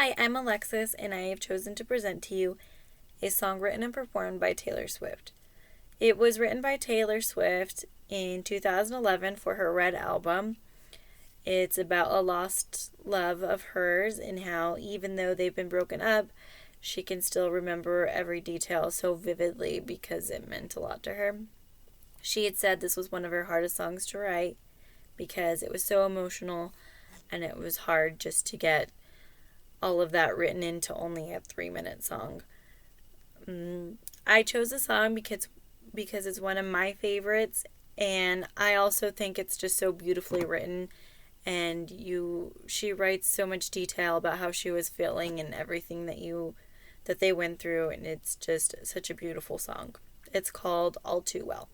Hi, I'm Alexis, and I have chosen to present to you a song written and performed by Taylor Swift. It was written by Taylor Swift in 2011 for her Red album. It's about a lost love of hers and how, even though they've been broken up, she can still remember every detail so vividly because it meant a lot to her. She had said this was one of her hardest songs to write because it was so emotional and it was hard just to get all of that written into only a 3-minute song. I chose the song because it's one of my favorites, and I also think it's just so beautifully written. And she writes so much detail about how she was feeling and everything that they went through, and it's just such a beautiful song. It's called All Too Well.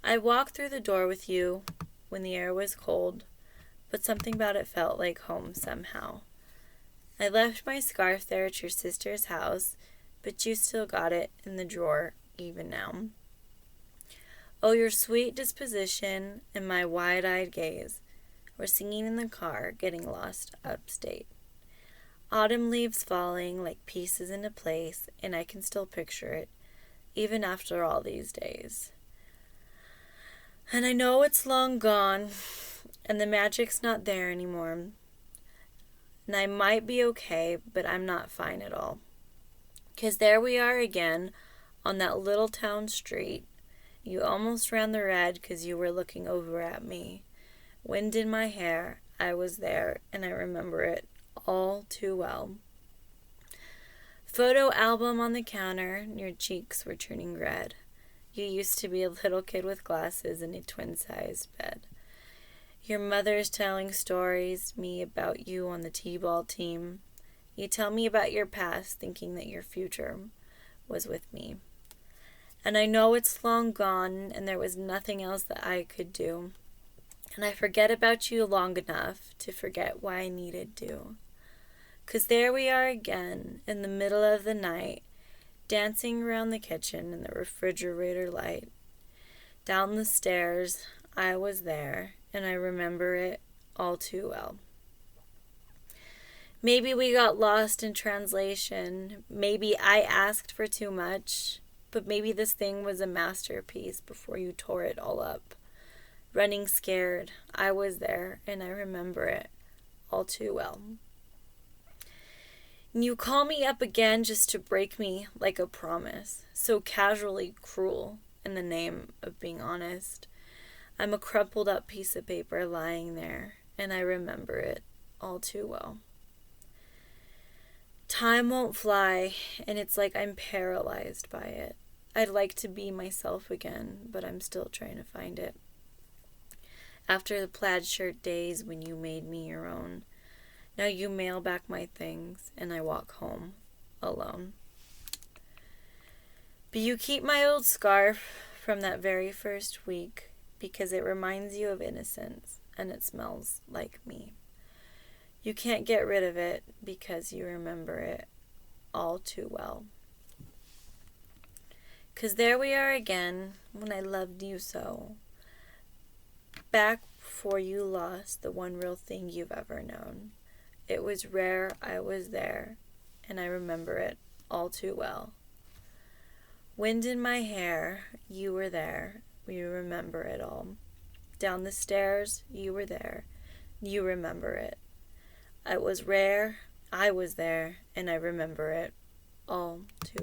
I walked through the door with you when the air was cold, but something about it felt like home somehow. I left my scarf there at your sister's house, but you still got it in the drawer even now. Oh, your sweet disposition and my wide-eyed gaze. We're singing in the car, getting lost upstate. Autumn leaves falling like pieces into place, and I can still picture it, even after all these days. And I know it's long gone, and the magic's not there anymore. And I might be okay, but I'm not fine at all. 'Cause there we are again, on that little town street. You almost ran the red 'cause you were looking over at me. Wind in my hair, I was there, and I remember it all too well. Photo album on the counter, and your cheeks were turning red. You used to be a little kid with glasses in a twin-sized bed. Your mother's telling stories me about you on the t-ball team. You tell me about your past, thinking that your future was with me. And I know it's long gone, and there was nothing else that I could do. And I forget about you long enough to forget why I needed to. 'Cause there we are again, in the middle of the night, dancing around the kitchen in the refrigerator light. Down the stairs, I was there, and I remember it all too well. Maybe we got lost in translation. Maybe I asked for too much. But maybe this thing was a masterpiece before you tore it all up. Running scared, I was there, and I remember it all too well. And you call me up again just to break me like a promise, so casually cruel in the name of being honest. I'm a crumpled up piece of paper lying there, and I remember it all too well. Time won't fly, and it's like I'm paralyzed by it. I'd like to be myself again, but I'm still trying to find it. After the plaid shirt days when you made me your own, now you mail back my things, and I walk home alone. But you keep my old scarf from that very first week because it reminds you of innocence, and it smells like me. You can't get rid of it because you remember it all too well. 'Cause there we are again, when I loved you so. Back before you lost the one real thing you've ever known. It was rare, I was there, and I remember it all too well. Wind in my hair, you were there, we remember it all. Down the stairs, you were there, you remember it. It was rare, I was there, and I remember it all too